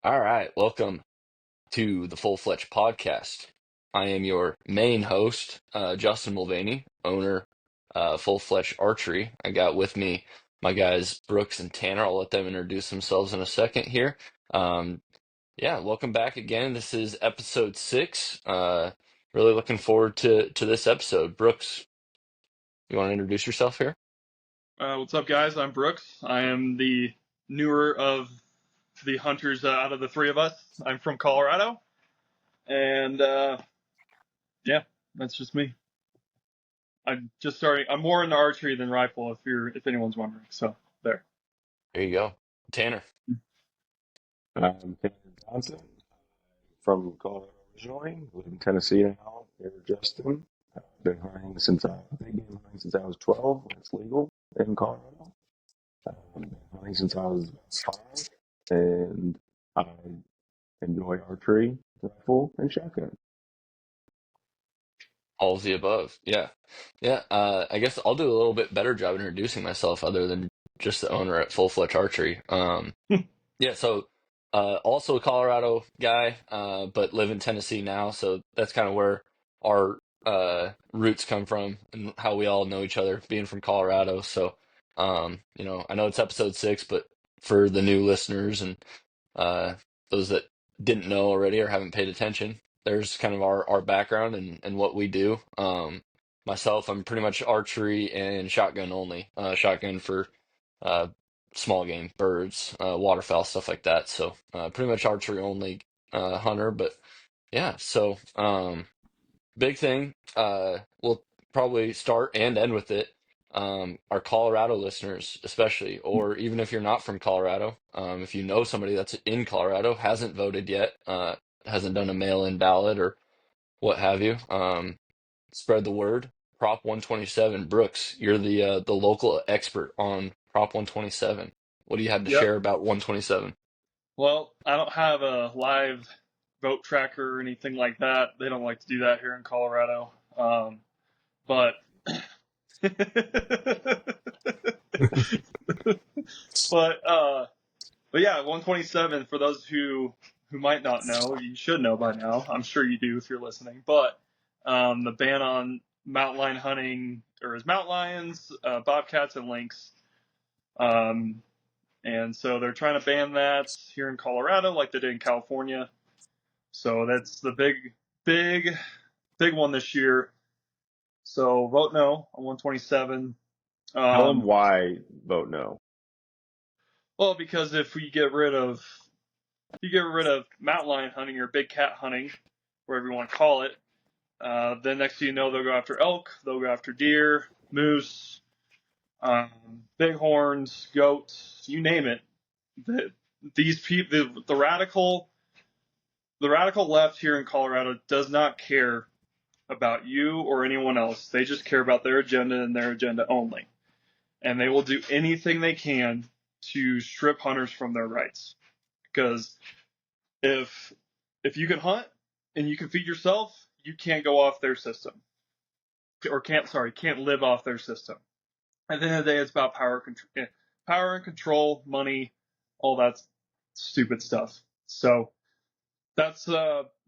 All right, welcome to the Full Fletch Podcast. I am your main host, Justin Mulvaney, owner, Full Fletch Archery. I got with me my guys Brooks and Tanner. I'll let them introduce themselves in a second here. Um, yeah, welcome back again. This is episode 6. Really looking forward to this episode. Brooks, you want to introduce yourself here? What's up, guys? I'm Brooks. I am the newer of the hunters out of the three of us. I'm from Colorado, and yeah, that's just me. I'm just starting. I'm more into archery than rifle, if anyone's wondering. So there. There you go. Tanner. I'm Tanner Johnson from Colorado originally, live in Tennessee now, here in Justin. I've been hunting big game hunting since I was 12 when it's legal in Colorado. I've been hunting since I was 5, and I enjoy archery, rifle, and shotgun. All of the above. Yeah. Yeah. I guess I'll do a little bit better job introducing myself other than just the owner at Full Fletch Archery. Yeah. So, also a Colorado guy, but live in Tennessee now. So that's kind of where our, roots come from and how we all know each other being from Colorado. So, I know it's episode 6, but for the new listeners and, uh, those that didn't know already or haven't paid attention, there's kind of our background and what we do. Myself, I'm pretty much archery and shotgun only. Shotgun for uh, small game, birds, waterfowl, stuff like that. So pretty much archery only hunter. But yeah, so big thing. We'll probably start and end with it. Our Colorado listeners, especially, or even if you're not from Colorado, if you know somebody that's in Colorado, hasn't voted yet, hasn't done a mail-in ballot or what have you, spread the word. Prop 127. Brooks, you're the local expert on Prop 127. What do you have to Yep. share about 127? Well, I don't have a live vote tracker or anything like that. They don't like to do that here in Colorado. But but But yeah, 127, for those who might not know, you should know by now. I'm sure you do if you're listening. But the ban on mountain lion hunting, or is mountain lions, bobcats, and lynx. Um, and so they're trying to ban that here in Colorado like they did in California. So that's the big, big one this year. So vote no on 127. Tell them Um, why vote no. well, because if you get rid of mountain lion hunting or big cat hunting, whatever you want to call it, then next thing you know, they'll go after elk, they'll go after deer, moose, bighorns, goats, you name it. These people, the radical left here in Colorado does not care about you or anyone else. They just care about their agenda and their agenda only. And they will do anything they can to strip hunters from their rights. Because if you can hunt and you can feed yourself, you can't go off their system, or can't live off their system. At the end of the day, it's about power and control, money, all that stupid stuff. So that's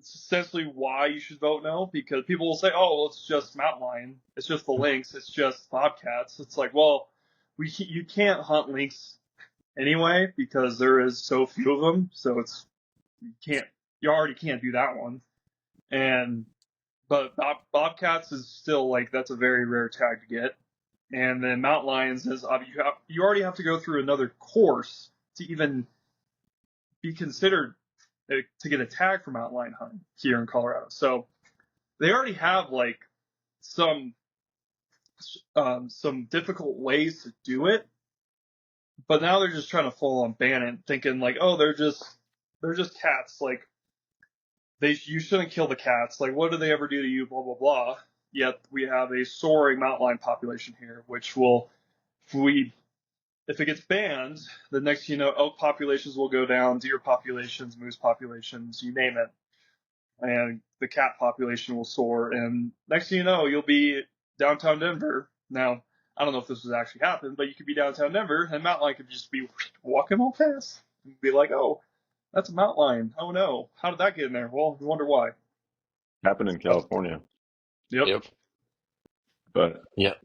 essentially why you should vote no, because people will say, "Oh, well, it's just mountain lion, it's just the lynx, it's just bobcats." It's like, well, you can't hunt lynx anyway because there is so few of them, so you already can't do that one. And but bobcats is still like, that's a very rare tag to get. And then mountain lions is you already have to go through another course to even be considered to get a tag for mountain lion hunting here in Colorado. So they already have like some difficult ways to do it, but now they're just trying to full on ban it, thinking like, oh, they're just cats. Like, you shouldn't kill the cats. Like, what do they ever do to you? Blah blah blah. Yet we have a soaring mountain lion population here, which will, if it gets banned, the next elk populations will go down, deer populations, moose populations, you name it, and the cat population will soar. And next thing you know, you'll be downtown Denver. Now, I don't know if this has actually happened, but you could be downtown Denver, and mountain lion could just be walking all past and be like, oh, That's a mountain lion. Oh no, how did that get in there? Well, I wonder why. Happened in Oh, California. yep. Yep. But Yep.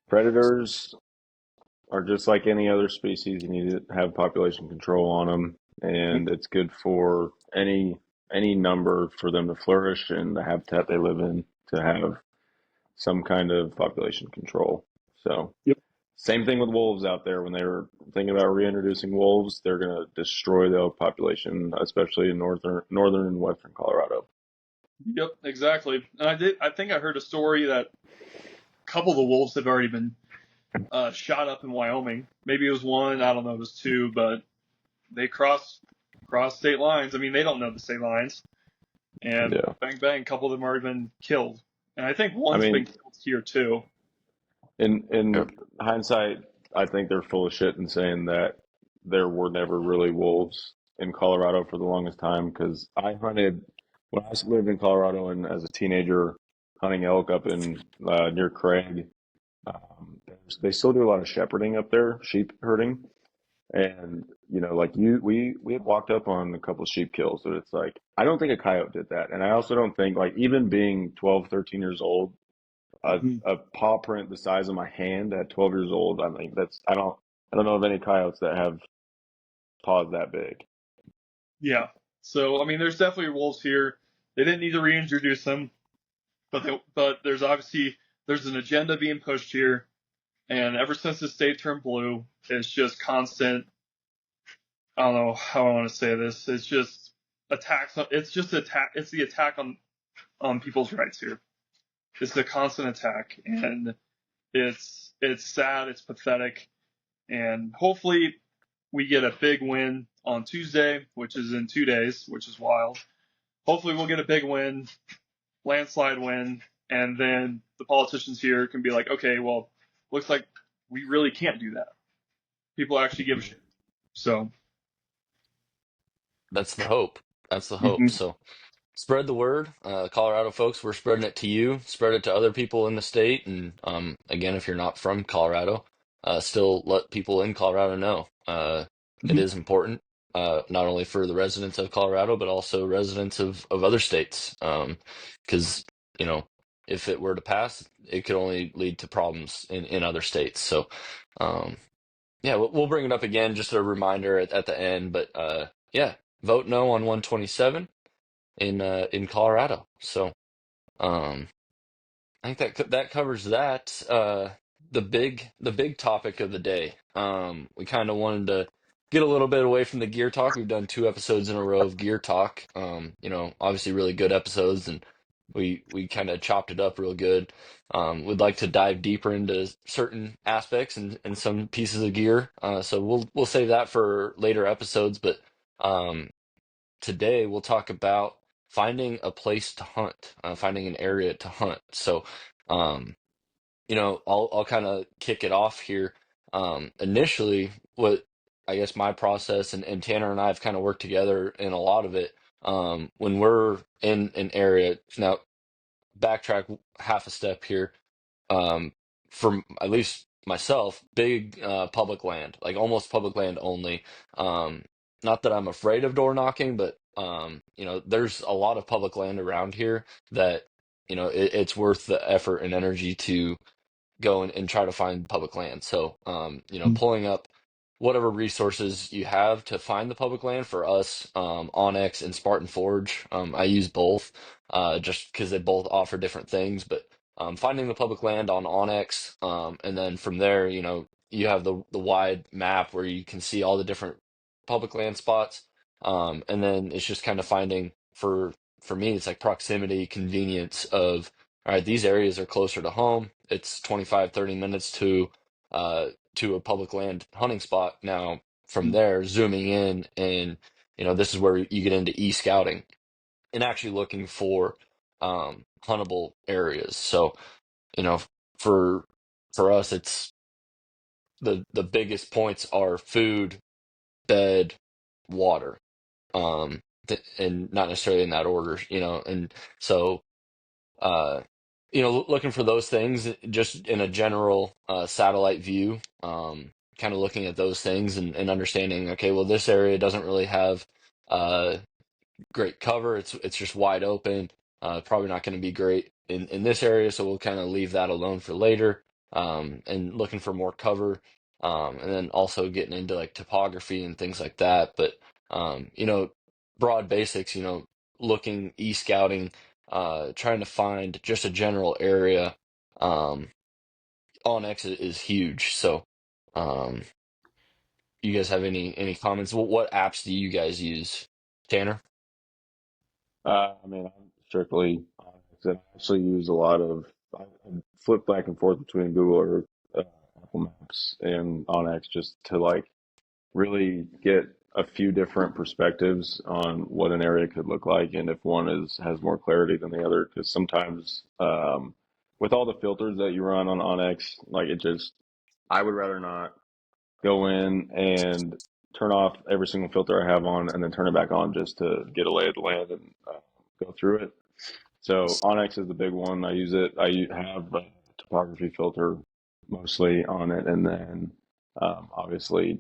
predators are just like any other species. You need to have population control on them, and it's good for any number for them to flourish and the habitat they live in to have some kind of population control. So Yep. same thing with wolves out there. When they were thinking about reintroducing wolves, they're going to destroy the population, especially in northern and western Colorado. Yep. Exactly. And I think I heard a story that a couple of the wolves have already been shot up in Wyoming. Maybe it was one. I don't know. It was two, but they cross state lines. I mean, they don't know the state lines, and Yeah. bang bang, a couple of them already been killed, and I think I one's been mean, killed here too. in Yep. hindsight, I think they're full of shit in saying that there were never really wolves in Colorado for the longest time because I hunted when I lived in Colorado and as a teenager hunting elk up in near Craig. They still do a lot of shepherding up there, sheep herding, and like we had walked up on a couple of sheep kills, but it's like I don't think a coyote did that, and I also don't think like even being 12, 13 years old, Hmm. a paw print the size of my hand at 12 years old. I mean, I don't know of any coyotes that have paws that big. Yeah. So I mean, there's definitely wolves here. They didn't need to reintroduce them, but there's obviously there's an agenda being pushed here, and ever since the state turned blue, it's just constant. I don't know how I want to say this. It's just attacks. It's just attack. It's the attack on people's rights here. It's a constant attack, and it's sad. It's pathetic, and hopefully we get a big win on Tuesday, which is in 2 days, which is wild. Hopefully we'll get a big win, landslide win, and then the politicians here can be like, okay, well, looks like we really can't do that. People actually give a shit. So, That's the hope. That's the hope. mhm. So spread the word, Colorado folks. We're spreading it to you. Spread it to other people in the state. And again, if you're not from Colorado, still let people in Colorado know. It Mhm. is important, not only for the residents of Colorado, but also residents of other states. Because, you know, if it were to pass, it could only lead to problems in other states. So, um, yeah, we'll bring it up again, just a reminder at the end. But yeah, vote no on 127 in Colorado. So um, I think that covers that. The big topic of the day. We kind of wanted to get a little bit away from the gear talk. We've done 2 episodes in a row of gear talk. Obviously really good episodes, and we kind of chopped it up real good. We'd like to dive deeper into certain aspects and some pieces of gear. So we'll save that for later episodes. But um, today we'll talk about finding a place to hunt, finding an area to hunt. So, um, I'll kind of kick it off here. Initially, what I guess my process and Tanner and I have kind of worked together in a lot of it. When we're in an area, now backtrack half a step here, for at least myself, big public land, like almost public land only. Um, Not that I'm afraid of door knocking, but there's a lot of public land around here that it's worth the effort and energy to go and try to find public land. So, pulling up whatever resources you have to find the public land for us, Onyx and Spartan Forge. I use both, just because they both offer different things. But finding the public land on Onyx, and then from there, you have the wide map where you can see all the different public land spots. And then it's just kind of finding for me, it's like proximity, convenience of all right, these areas are closer to home. It's 25, 30 minutes to a public land hunting spot. Now, from there, zooming in, and this is where you get into e-scouting and actually looking for huntable areas. So, you know, for us, it's the biggest points are food, bed, water, and not necessarily in that order, and so uh, looking for those things just in a general satellite view, kind of looking at those things and understanding, okay, well, this area doesn't really have uh, great cover. It's just wide open. Probably not going to be great in this area, so we'll kind of leave that alone for later. And looking for more cover, and then also getting into like topography and things like that. But broad basics. Looking e-scouting, trying to find just a general area. Um, Onyx is huge. So, um, you guys have any comments? What apps do you guys use, Tanner? I mean, I'm strictly Onyx. I actually use a lot of, I flip back and forth between Google or Apple Maps and Onyx just to like really get a few different perspectives on what an area could look like and if one has more clarity than the other. Because sometimes, with all the filters that you run on Onyx, like it just, I would rather not go in and turn off every single filter I have on and then turn it back on just to get a lay of the land and go through it. So Onyx is the big one. I use it. Have a topography filter mostly on it, and then obviously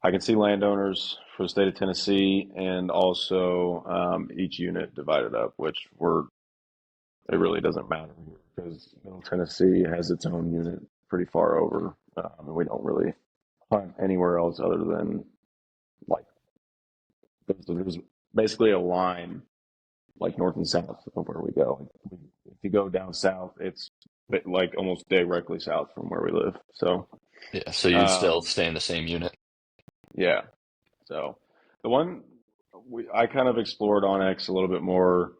I can see landowners for the state of Tennessee, and also each unit divided up, which it really doesn't matter here because Middle Tennessee has its own unit pretty far over, and we don't really hunt anywhere else other than like there's basically a line like north and south of where we go. If you go down south, it's like almost directly south from where we live. So, Yeah, so you'd still um, stay in the same unit. yeah. So the one I kind of explored on X a little bit more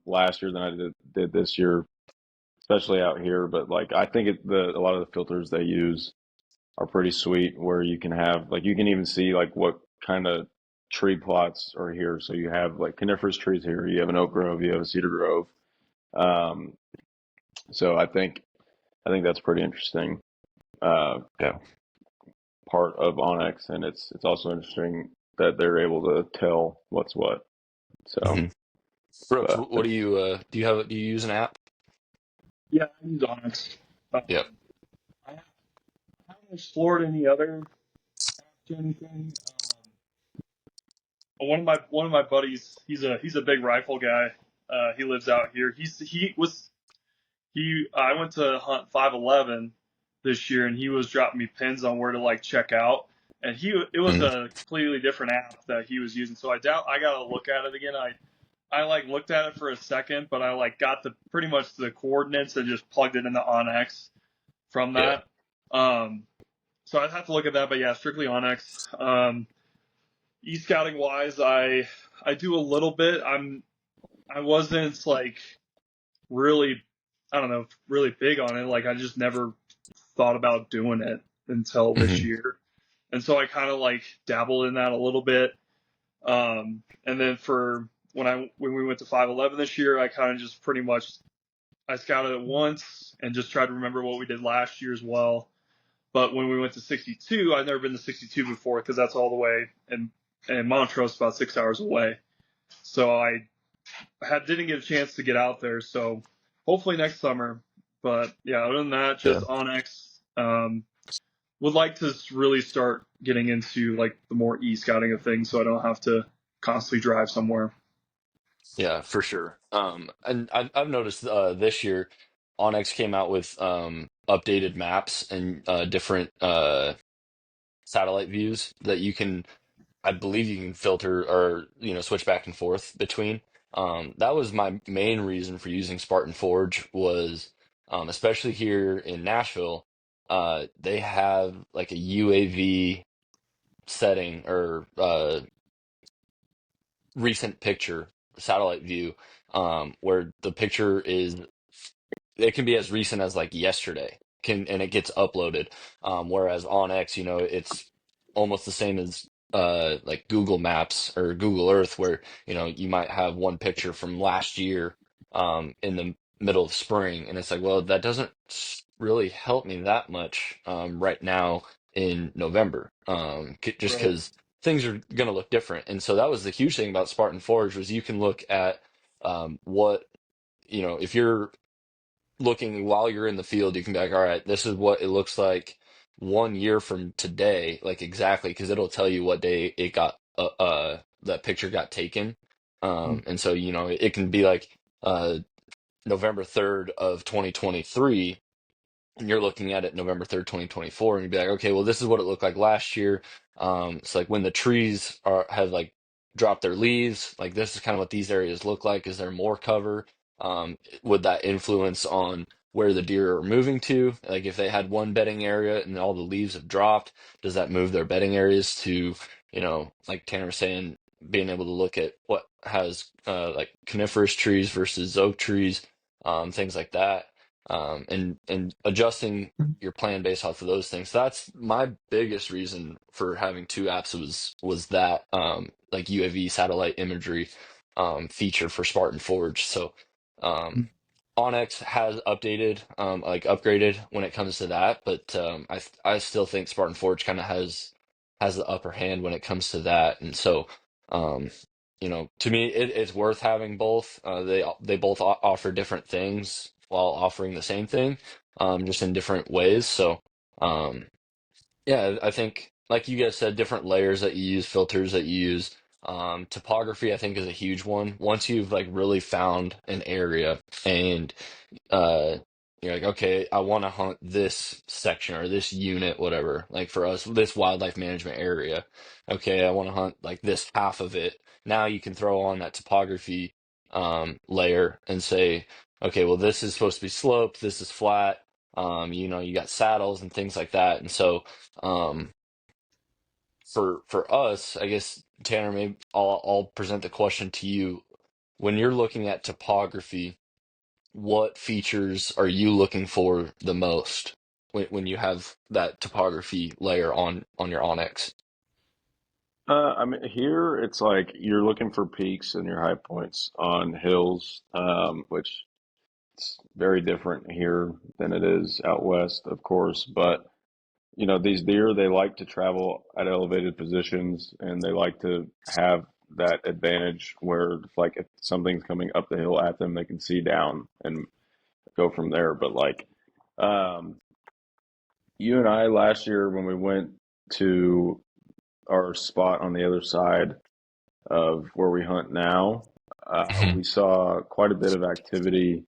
last year than I did this year, especially out here. But like I think a lot of the filters they use are pretty sweet, where you can have like you can even see like what kind of tree plots are here. So you have like coniferous trees here, you have an oak grove, you have a cedar grove. Um, so I think that's pretty interesting Yeah. part of Onyx, and it's also interesting that they're able to tell what's what. So, hmm Brooks, but what do you use an app? Yeah, I use Onyx. Um, Yep. I haven't explored any other apps or anything. One of my buddies, he's a big rifle guy. He lives out here. I went to hunt 511 this year, and he was dropping me pins on where to like check out. And it was hmm a completely different app that he was using. So I gotta look at it again. I like looked at it for a second, but I like got the pretty much the coordinates and just plugged it into Onyx from Yeah. that. Um, so I'd have to look at that, but yeah, strictly Onyx. E-scouting wise, I do a little bit. I wasn't like really, I don't know, really big on it. Like I just never thought about doing it until this hmm year, and so I kind of like dabbled in that a little bit. And then for when we went to 511 this year, I kind of just pretty much I scouted it once and just tried to remember what we did last year as well. But when we went to 62, I'd never been to 62 before because that's all the way, and Montrose about 6 hours away. So didn't get a chance to get out there. So hopefully next summer. But yeah, other than that, Yeah. just Onyx. Would like to really start getting into like the more e-scouting of things, so I don't have to constantly drive somewhere. Yeah, for sure. And I've noticed this year, Onyx came out with updated maps and different satellite views that you can, I believe you can filter or switch back and forth between. That was my main reason for using Spartan Forge was, especially here in Nashville, they have like a UAV setting or recent picture satellite view, where the picture is it can be as recent as like yesterday and it gets uploaded, whereas on X it's almost the same as like Google Maps or Google Earth, where you might have one picture from last year in the middle of spring, and it's like, well, that doesn't really help me that much right now in November, just Right. because things are going to look different. And so that was the huge thing about Spartan Forge was you can look at what if you're looking while you're in the field, you can be like, all right, this is what it looks like 1 year from today, like exactly, because it'll tell you what day it got that picture got taken. Mm. And so, it can be like November 3rd of 2023, and you're looking at it November 3rd, 2024, and you'd be like, okay, well, this is what it looked like last year. It's like when the trees have like dropped their leaves, like this is kind of what these areas look like. Is there more cover? Would that influence on where the deer are moving to? Like if they had one bedding area and all the leaves have dropped, does that move their bedding areas to, like Tanner was saying, being able to look at what has like coniferous trees versus oak trees, things like that, and adjusting your plan based off of those things. So that's my biggest reason for having two apps was that like UAV satellite imagery feature for Spartan Forge. So um, Onyx has updated, like upgraded when it comes to that, but I still think Spartan Forge kind of has the upper hand when it comes to that, and so. Um, to me, it's worth having both. They both offer different things while offering the same thing, just in different ways. So, um, yeah, I think, like you guys said, different layers that you use, filters that you use. Topography, I think, is a huge one. Once you've like really found an area and uh you're like, okay, I want to hunt this section or this unit, whatever. Like for us, this wildlife management area. Okay, I want to hunt like this half of it. Now you can throw on that topography layer and say, okay, well, this is supposed to be sloped, this is flat. You got saddles and things like that. And so um for us, I guess Tanner, maybe I'll present the question to you. When you're looking at topography, what features are you looking for the most when you have that topography layer on your Onyx? I mean, here it's like you're looking for peaks and your high points on hills, which it's very different here than it is out west, of course. But these deer, they like to travel at elevated positions, and they like to have that advantage where, like, if something's coming up the hill at them, they can see down and go from there. But like, um, you and I last year when we went to our spot on the other side of where we hunt now, Mhm. we saw quite a bit of activity,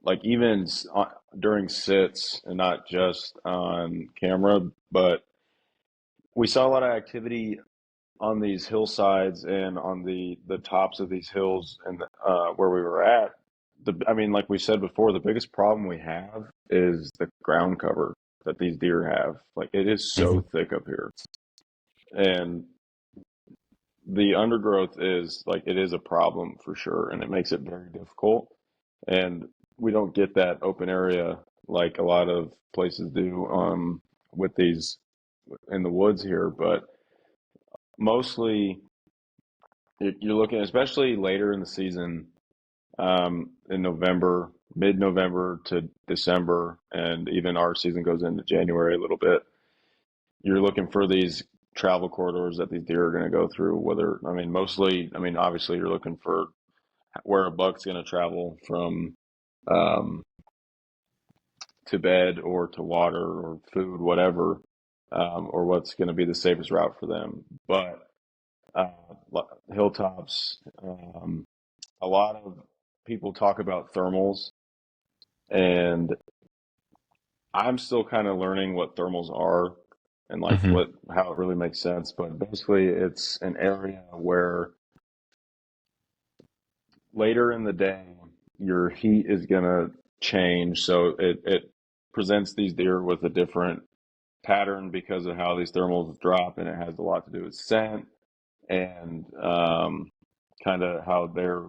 like even during sits and not just on camera, but we saw a lot of activity on these hillsides and on the tops of these hills and where we were at. I mean, like we said before, the biggest problem we have is the ground cover that these deer have. Like it is so Mhm. thick up here, and the undergrowth is like it is a problem for sure, and it makes it very difficult. And we don't get that open area like a lot of places do with these in the woods here. But mostly, you're looking, especially later in the season, in November, mid-November to December, and even our season goes into January a little bit. You're looking for these travel corridors that these deer are going to go through. Whether, I mean, mostly, I mean, obviously, you're looking for where a buck's going to travel from um, to bed or to water or food, whatever, or what's going to be the safest route for them. But uh, hilltops, a lot of people talk about thermals, and I'm still kind of learning what thermals are and like Mhm. how it really makes sense. But basically, it's an area where later in the day, your heat is going to change. So it presents these deer with a different pattern because of how these thermals drop, and it has a lot to do with scent and kind of how they're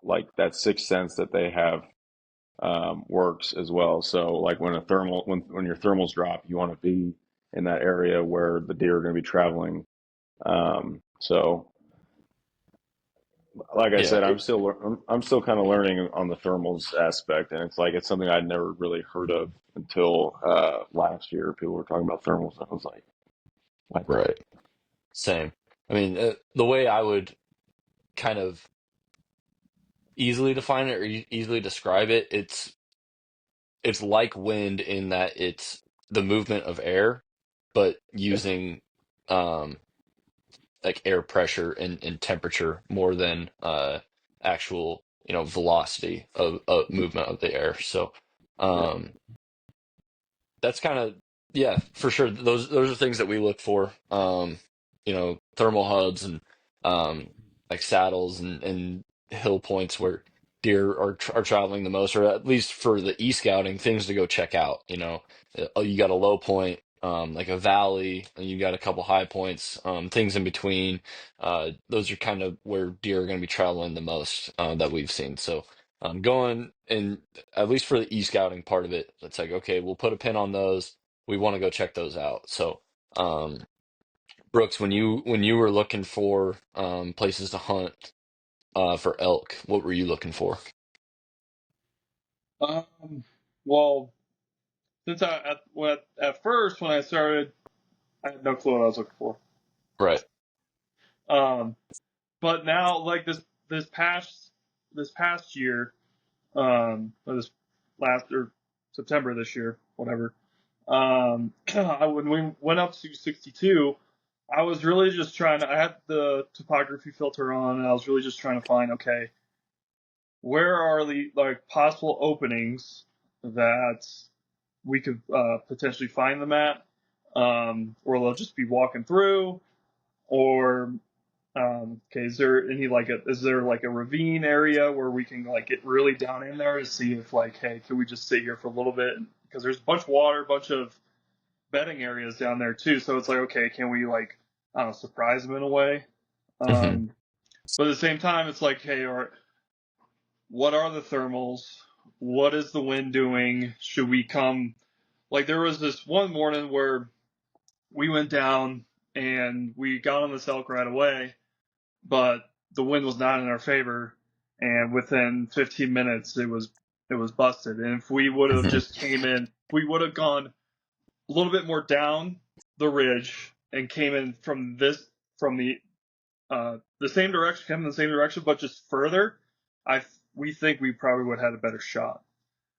like that sixth sense that they have works as well. So like when your thermals drop, you want to be in that area where the deer are going to be traveling. So like I Yeah, said, I'm still kind of learning on the thermals aspect, and it's something I'd never really heard of until last year. People were talking about thermals, and I was like, what? right. Same. I mean, the way I would kind of easily define it or easily describe it, it's like wind in that it's the movement of air, but using um like air pressure and temperature more than actual velocity of movement of the air. So Yeah. um, that's kind of, yeah, for sure. Those are things that we look for. Thermal hubs and like saddles and hill points where deer are traveling the most, or at least for the e-scouting, things to go check out. You got a low point, like a valley, and you got a couple high points, things in between. Those are kind of where deer are going to be traveling the most that we've seen. So going and at least for the e-scouting part of it, it's like, okay, we'll put a pin on those. We want to go check those out. So, Brooks, when you were looking for places to hunt for elk, what were you looking for? Well, since at first when I started, I had no clue what I was looking for. Right. Um, but now, like this past this past year, or this last or September this year, whatever. When we went up to 62, I was really just trying to. I had the topography filter on, and I was really just trying to find, okay, where are the like possible openings that we could potentially find them at, or they'll just be walking through, or okay, is there like a ravine area where we can like get really down in there to see if like, hey, can we just sit here for a little bit? Because there's a bunch of water, a bunch of bedding areas down there too. So it's like, okay, can we like, I don't know, surprise them in a way? Hmm. But at the same time, it's like, hey, what are the thermals? What is the wind doing? Should we come? Like there was this one morning where we went down and we got on this elk right away, but the wind was not in our favor, and within 15 minutes it was busted. And if we would have Hmm. just came in, we would have gone a little bit more down the ridge and came in from the same direction, came in the same direction, but just further. I We think we probably would have had a better shot.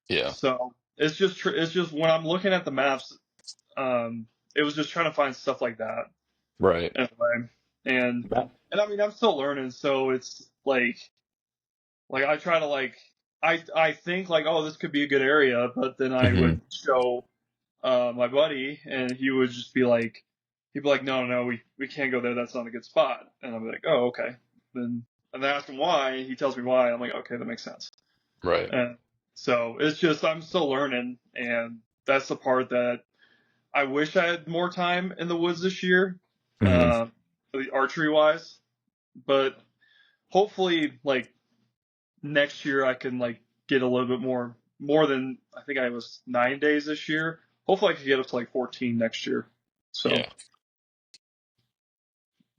Yeah. So it's just when I'm looking at the maps, um, it was just trying to find stuff like that Right. anyway. And That, and I mean I'm still learning, so it's like I try to like I think like, oh, this could be a good area, but then I Hmm. would show my buddy, and he would just be like, he'd be like, no, no, we can't go there. That's not a good spot. And I'm like, oh, okay. Then and I ask him why. He tells me why. I'm like, okay, that makes sense. Right. And so it's just I'm still learning, and that's the part that I wish I had more time in the woods this year, Hmm. archery wise. But hopefully, like next year, I can like get a little bit more than I think I was 9 days this year. Hopefully, I can get up to like 14 next year. So, Yeah.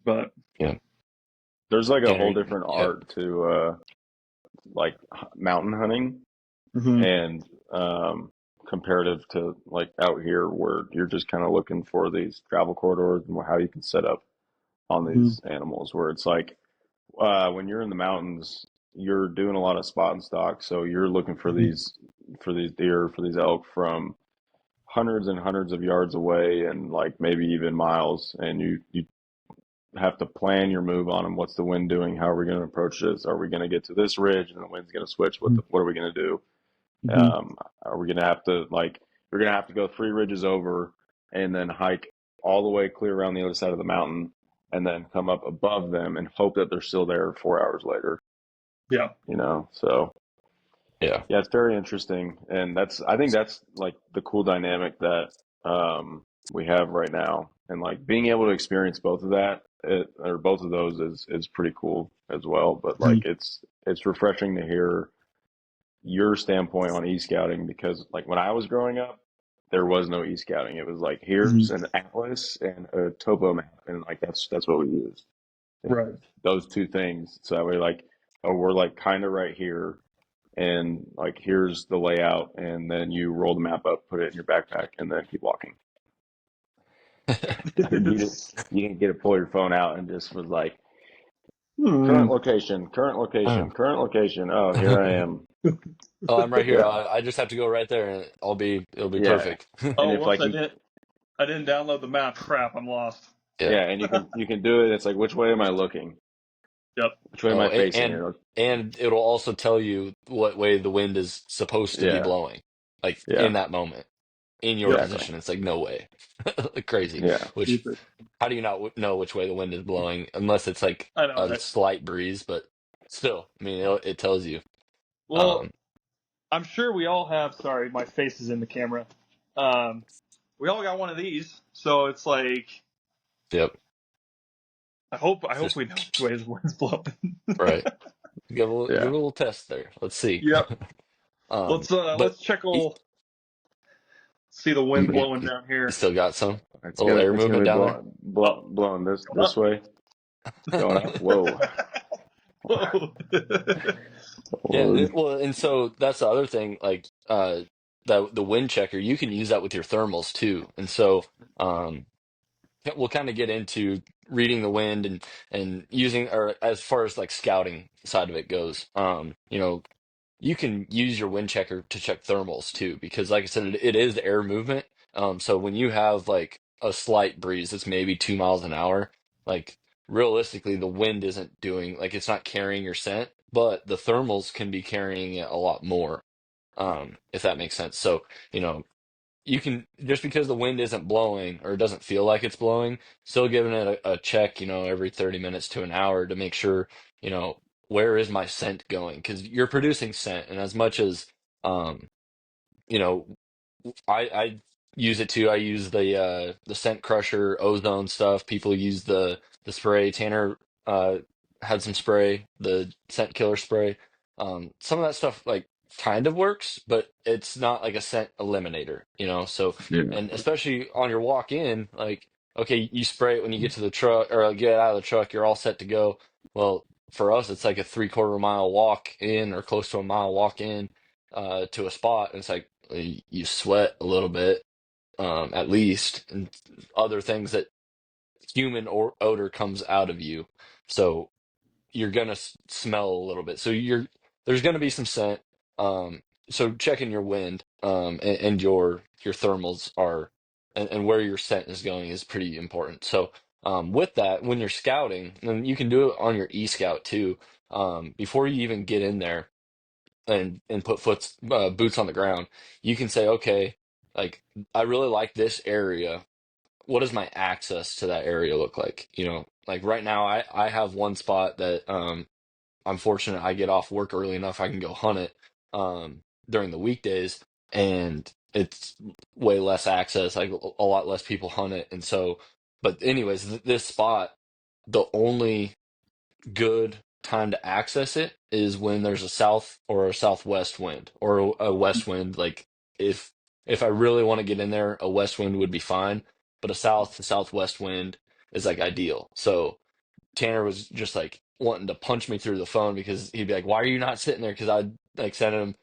but Yeah. there's like a whole Tanner. different Yeah. art to like mountain hunting hmm and comparative to like out here where you're just kind of looking for these travel corridors and how you can set up on hmm these animals. Where it's like when you're in the mountains, you're doing a lot of spot and stock, so you're looking for these deer, for these elk from hundreds and hundreds of yards away, and like maybe even miles, and you have to plan your move on them. What's the wind doing? How are we going to approach this? Are we going to get to this ridge and the wind's going to switch? What are we going to do? hmm Um, are we going to have to like we're going to have to go three ridges over and then hike all the way clear around the other side of the mountain and then come up above them and hope that they're still there 4 hours later, yeah. you know? So Yeah. yeah, it's very interesting. And I think that's like the cool dynamic that we have right now. And like being able to experience both of that, or both of those is pretty cool as well. But hmm like it's refreshing to hear your standpoint on e-scouting because like when I was growing up, there was no e-scouting. It was like hmm here's an atlas and a topo map, and like that's what we used. Right. Those two things. So that way, like, oh, we're like kind of right here, and like here's the layout, and then you roll the map up, put it in your backpack, and then keep walking. You didn't get to pull your phone out and just was like current hmm. location, current Oh. location, current location. Oh, here I am. Oh, I'm right here. Yeah, I just have to go right there, and it'll be yeah. perfect. And Oh, if whoops! like you I didn't download the map. Crap! I'm lost. Yeah. Yeah, and you can do it. It's like, which way am I looking? Yep. Which way am Oh, I facing? and it'll also tell you what way the wind is supposed to be Yeah, blowing, like yeah, in that moment, in your Yep. exactly. position. It's like no way, crazy. Yeah, Which Stupid. how do you not know which way the wind is blowing unless it's like I know, a right? slight breeze? But still, I mean, it tells you. Well, Um, I'm sure we all have. Sorry, my face is in the camera. Um, we all got one of these, so it's like yep. I hope Just we know which way the wind's blowing. right. Give yeah. a little test there. Let's see. Yep. But Let's check. you, See the wind you, blowing down you here. still got some It's little gonna air it's gonna movement be down Oh, blowing this going way, going up. Whoa. up. Whoa. Yeah, Lord. well, and so that's the other thing, like the wind checker, you can use that with your thermals too. And so um we'll kind of get into reading the wind and using or as far as like scouting side of it goes. You can use your wind checker to check thermals too, because like I said, it is air movement. So when you have like a slight breeze that's maybe 2 miles an hour, like realistically, the wind isn't doing like it's not carrying your scent, but the thermals can be carrying it a lot more, if that makes sense. So, you know, you can just because the wind isn't blowing or it doesn't feel like it's blowing, still giving it a check, every 30 minutes to an hour to make sure, where is my scent going? Because you're producing scent, and as much as um, you know, I use it too. I use the scent crusher ozone stuff. People use the spray. Tanner uh had some spray, the scent killer spray. Some of that stuff like kind of works, but it's not like a scent eliminator. So Yeah. and especially on your walk in, like okay, you spray it when you get to the truck or get out of the truck, you're all set to go. Well, for us, it's like a 3/4 mile walk in or close to a mile walk in to a spot, and it's like you sweat a little bit, at least, and other things that human or odor comes out of you. So you're gonna smell a little bit. So there's gonna be some scent. Um, so checking your wind, and your thermals are, and where your scent is going is pretty important. So with that, when you're scouting, and you can do it on your e-scout too. Before you even get in there and put boots on the ground, you can say, okay, like I really like this area. What does my access to that area look like? Like right now, I have one spot that I'm fortunate I get off work early enough I can go hunt it during the weekdays, and it's way less access. Like a lot less people hunt it, and so. But anyways, this spot, the only good time to access it is when there's a south or a southwest wind or a west wind. Like if if I really want to get in there, a west wind would be fine, but a south to southwest wind is like ideal. So Tanner was just like wanting to punch me through the phone because he'd be like, "Why are you not sitting there?" Because I'd like send him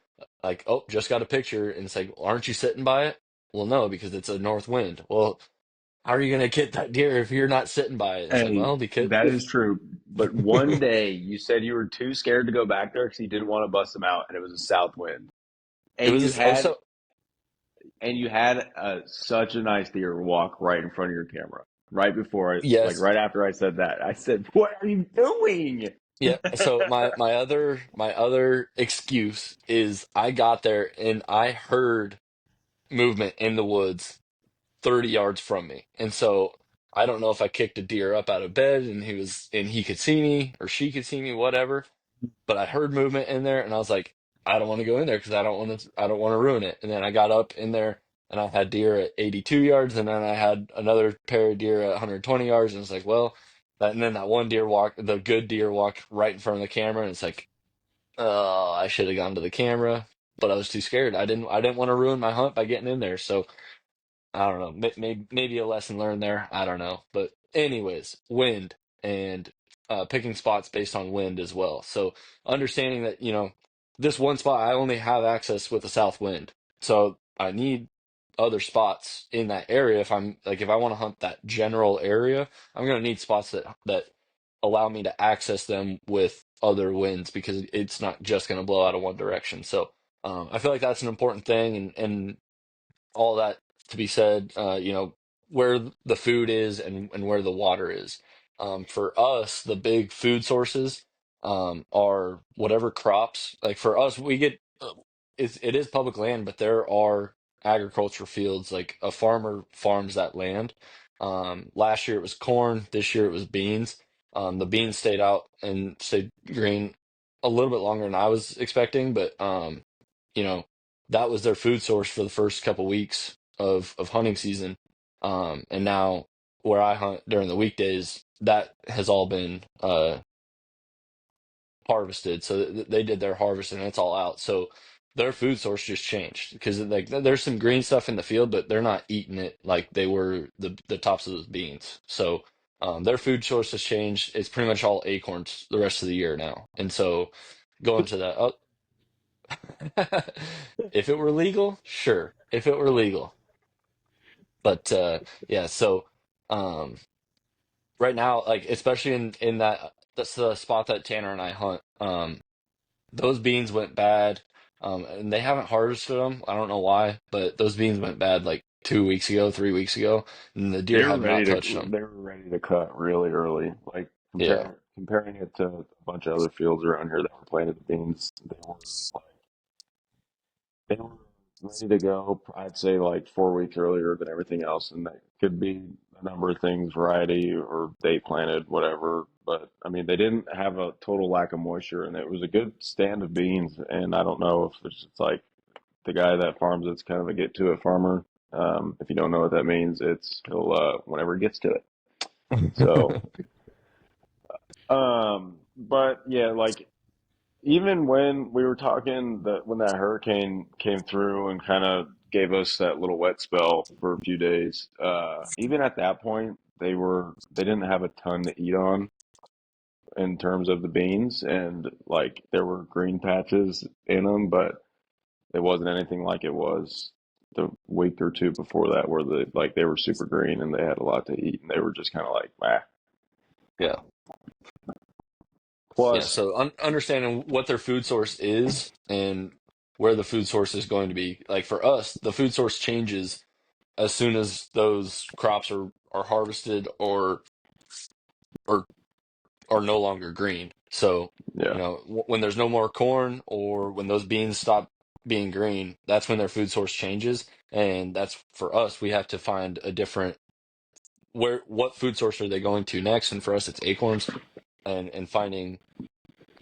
like, "Oh, just got a picture," and it's like, "Aren't you sitting by it?" Well, no, because it's a north wind. Well, how are you gonna get that deer if you're not sitting by it? It's like, Hey, well, because that is true. But one day you said you were too scared to go back there because you didn't want to bust them out, and it was a south wind, it and you was. Oh, had so such a nice deer walk right in front of your camera, right before yes. right after I said that. I said, "What are you doing?" Yeah. So my other excuse is I got there and I heard movement in the woods 30 yards from me. And so I don't know if I kicked a deer up out of bed and he could see me or she could see me, whatever. But I heard movement in there and I was like, I don't want to go in there because I don't want to ruin it. And then I got up in there and I had deer at 82 yards, and then I had another pair of deer at 120 yards, and it's like, well, and then that one deer the good deer walked right in front of the camera, and it's like, oh, I should have gone to the camera, but I was too scared. I didn't want to ruin my hunt by getting in there. So I don't know. Maybe a lesson learned there. I don't know. But anyways, wind and picking spots based on wind as well. So understanding that, this one spot I only have access with a south wind. So I need other spots in that area. If I want to hunt that general area, I'm going to need spots that allow me to access them with other winds because it's not just going to blow out of one direction. So I feel like that's an important thing, and all that to be said, where the food is and where the water is. For us, the big food sources are whatever crops. Like for us, we get it is public land, but there are agriculture fields. Like a farmer farms that land. Last year it was corn. This year it was beans. The beans stayed out and stayed green a little bit longer than I was expecting, but you know, that was their food source for the first couple weeks of hunting season. And now where I hunt during the weekdays, that has all been harvested. So they did their harvest and it's all out. So their food source just changed because like there's some green stuff in the field, but they're not eating it like they were the tops of those beans. So their food source has changed. It's pretty much all acorns the rest of the year now. And so going to that, if it were legal, sure. If it were legal, but yeah. So um, right now, like especially in that that's the spot that Tanner and I hunt. Those beans went bad, and they haven't harvested them. I don't know why, but those beans went bad like 2 weeks ago, 3 weeks ago, and the deer have not touched them. They were ready to cut really early. Like Yeah, comparing it to a bunch of other fields around here that were planted with beans, like they were ready to go. I'd say like 4 weeks earlier than everything else, and that could be a number of things, variety or date planted, whatever. But I mean, they didn't have a total lack of moisture, and it was a good stand of beans. And I don't know if it's just like the guy that farms it's kind of a get to it farmer. If you don't know what that means, it's he'll whenever he gets to it. So, but yeah, like even when we were talking that when that hurricane came through and kind of gave us that little wet spell for a few days, even at that point they didn't have a ton to eat on in terms of the beans, and like there were green patches in them, but it wasn't anything like it was the week or two before that, where they were super green and they had a lot to eat, and they were just kind of like, ah. yeah, yeah. Plus, So understanding what their food source is and where the food source is going to be. Like for us, the food source changes as soon as those crops are harvested or are no longer green. So, yeah, when there's no more corn or when those beans stop being green, that's when their food source changes. And that's for us, we have to find a different what food source are they going to next? And for us, it's acorns and finding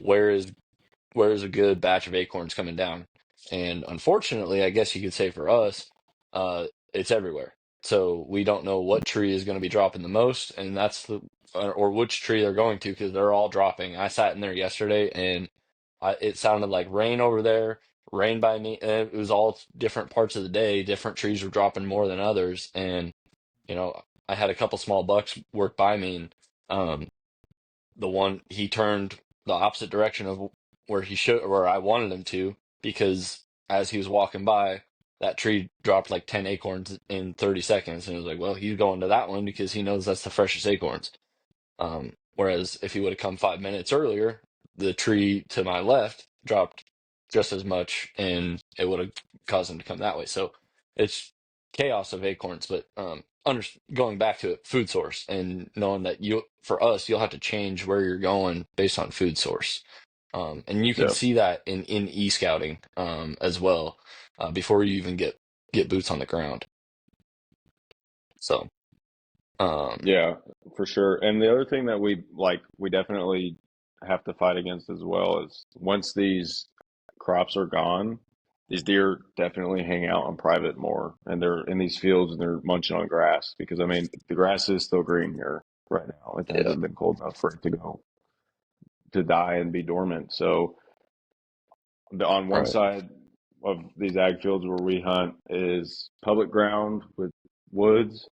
where is where is a good batch of acorns coming down. And unfortunately, I guess you could say for us, it's everywhere. So we don't know what tree is going to be dropping the most, and that's the or which tree they're going to because they're all dropping. I sat in there yesterday, and it sounded like rain over there, rain by me. And it was all different parts of the day. Different trees were dropping more than others, and I had a couple small bucks work by me, and um, the one he turned the opposite direction of where I wanted him to because as he was walking by, that tree dropped like 10 acorns in 30 seconds, and it was like, well, he's going to that one because he knows that's the freshest acorns. Whereas if he would have come 5 minutes earlier, the tree to my left dropped just as much, and it would have caused him to come that way. So it's chaos of acorns, but going back to it, food source, and knowing that for us, you'll have to change where you're going based on food source. And you can yeah, see that in e-scouting as well before you even get boots on the ground. So um, yeah, for sure. And the other thing that we definitely have to fight against as well is once these crops are gone, these deer definitely hang out on private more, and they're in these fields and they're munching on grass because I mean the grass is still green here right now. It yeah, hasn't been cold enough for it to go to die and be dormant. So on one right, side of these ag fields where we hunt is public ground with woods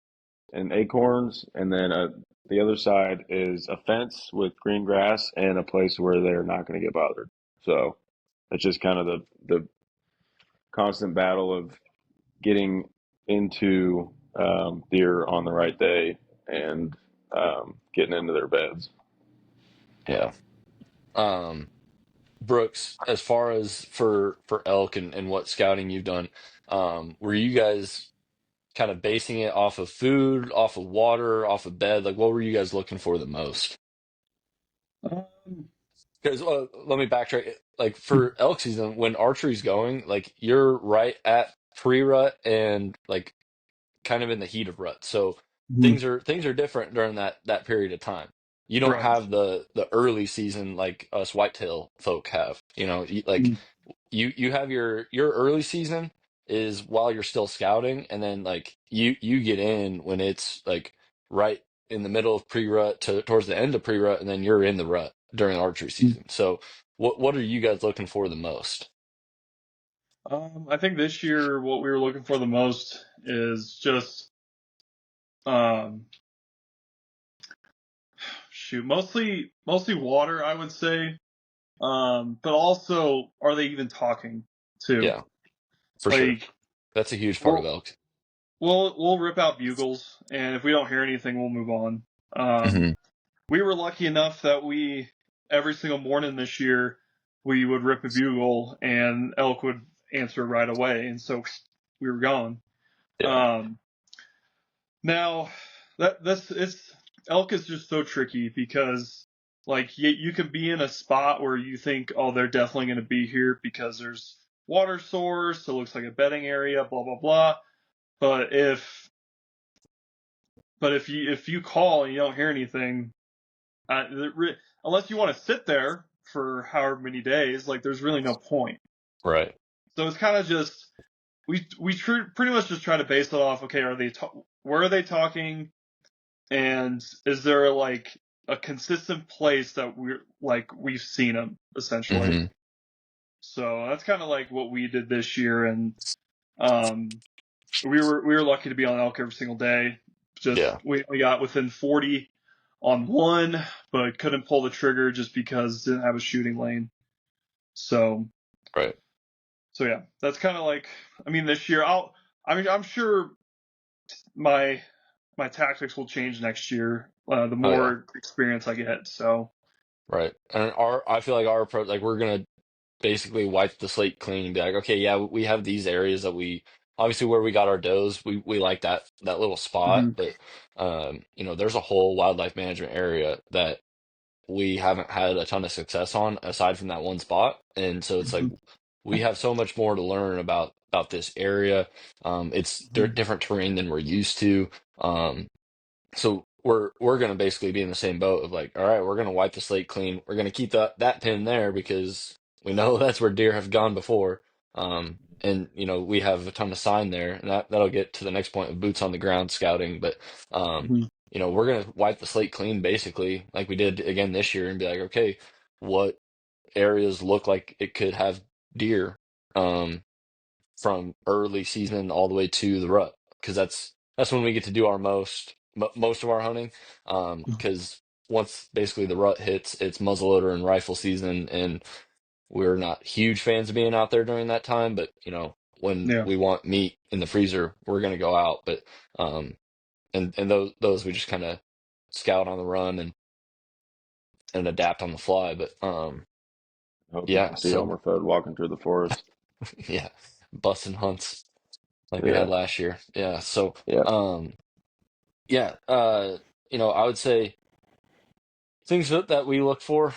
and acorns, and then the other side is a fence with green grass and a place where they're not going to get bothered. So it's just kind of the constant battle of getting into deer on the right day and getting into their beds. yeah. Um, Brooks, as far as for elk and what scouting you've done, were you guys kind of basing it off of food, off of water, off of bed? Like, what were you guys looking for the most? Um, Because let me backtrack. Like for elk season, when archery's going, like you're right at pre-rut and like kind of in the heat of rut. So Mhm. things are different during that period of time. You don't Right. have the early season like us whitetail folk have. Like Mhm. you have your early season is while you're still scouting, and then like you get in when it's like right in the middle of pre-rut to towards the end of pre-rut, and then you're in the rut during archery season. So what are you guys looking for the most? I think this year what we were looking for the most is just um, mostly water, I would say. But also, are they even talking too? Yeah, for sure. Like, That's a huge part of we'll elk. we'll rip out bugles, and if we don't hear anything, we'll move on. Hmm. We were lucky enough that we every single morning this year we would rip a bugle, and elk would answer right away, and so we were gone. Yeah, Um, Now, that this it's elk is just so tricky because like you can be in a spot where you think, oh, they're definitely going to be here because there's water source, so it looks like a bedding area, blah blah blah. But if you call and you don't hear anything, unless you want to sit there for however many days, like there's really no point. right. So it's kind of just pretty much just try to base it off. Okay, where are they talking? And is there like a consistent place that we've seen them essentially? Hmm. So that's kind of like what we did this year, and um, we were lucky to be on elk every single day. Just Yeah, we got within 40 on one, but couldn't pull the trigger just because it didn't have a shooting lane. So right. so yeah, that's kind of like I mean this year I'm sure my my tactics will change next year. The Oh yeah, more experience I get. So. right. And I feel like our approach, like we're gonna basically wipe the slate clean and be like, okay, yeah, we have these areas that we obviously where we got our does, we like that little spot, Mhm. but there's a whole wildlife management area that we haven't had a ton of success on aside from that one spot, and so it's like Mhm. we have so much more to learn about this area. It's Mhm. different terrain than we're used to. So we're gonna basically be in the same boat of like, all right, we're gonna wipe the slate clean. We're gonna keep that pin there because we know that's where deer have gone before. And we have a ton of sign there, and that'll get to the next point of boots on the ground scouting. But um, Mhm. we're gonna wipe the slate clean basically, like we did again this year, and be like, okay, what areas look like it could have deer? Um, from early season all the way to the rut because that's when we get to do our most of our hunting because once basically the rut hits, it's muzzleloader and rifle season, and we're not huge fans of being out there during that time, but when Yeah. we want meat in the freezer, we're going to go out. But um and those we just kind of scout on the run and adapt on the fly. But I hope we yeah, can see so Elmer Fudd walking through the forest. yeah, busting hunts like we had Yeah, last year. Yeah. So, yeah. um, yeah, I would say things that we look for.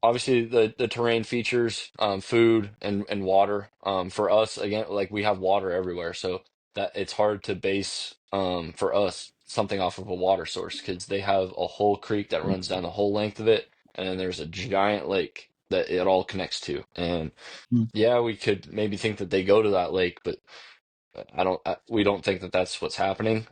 Obviously the terrain features, food and water. For us, again, like we have water everywhere, so that it's hard to base, for us something off of a water source because they have a whole creek that runs down the whole length of it, and then there's a giant lake that it all connects to. And Mhm. yeah, we could maybe think that they go to that lake, but we don't think that that's what's happening.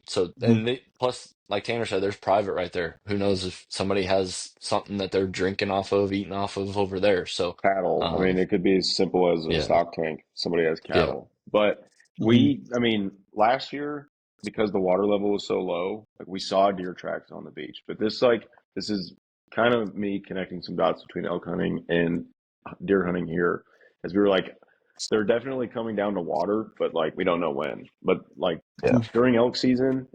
So, Mhm. and plus, like Tanner said, there's private right there. Who knows if somebody has something that they're drinking off of, eating off of over there. So, Cattle. I mean, um, it could be as simple as a yeah, stock tank. Somebody has yeah, cattle. But Mhm. I mean, last year, because the water level was so low, like we saw deer tracks on the beach. But this is kind of me connecting some dots between elk hunting and deer hunting here, as we were like, they're definitely coming down to water, but like we don't know when. But like yeah, Mhm. during elk season,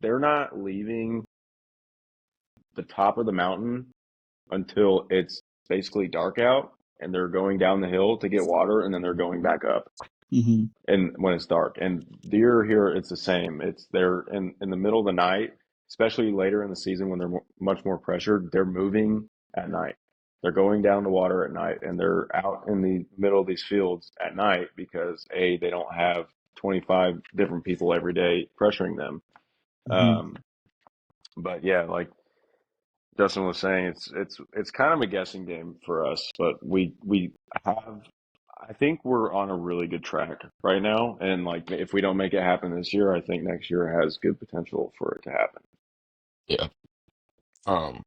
they're not leaving the top of the mountain until it's basically dark out, and they're going down the hill to get water, and then they're going back up. Mm-hmm. and when it's dark. And deer here, it's the same. It's they're in the middle of the night, especially later in the season when they're much more pressured. They're moving at night. They're going down the water at night, and they're out in the middle of these fields at night because they don't have 25 different people every day pressuring them. Mm-hmm. Um, but yeah, like Justin was saying, it's kind of a guessing game for us, but we have. I think we're on a really good track right now, and like if we don't make it happen this year, I think next year has good potential for it to happen. Yeah. Um,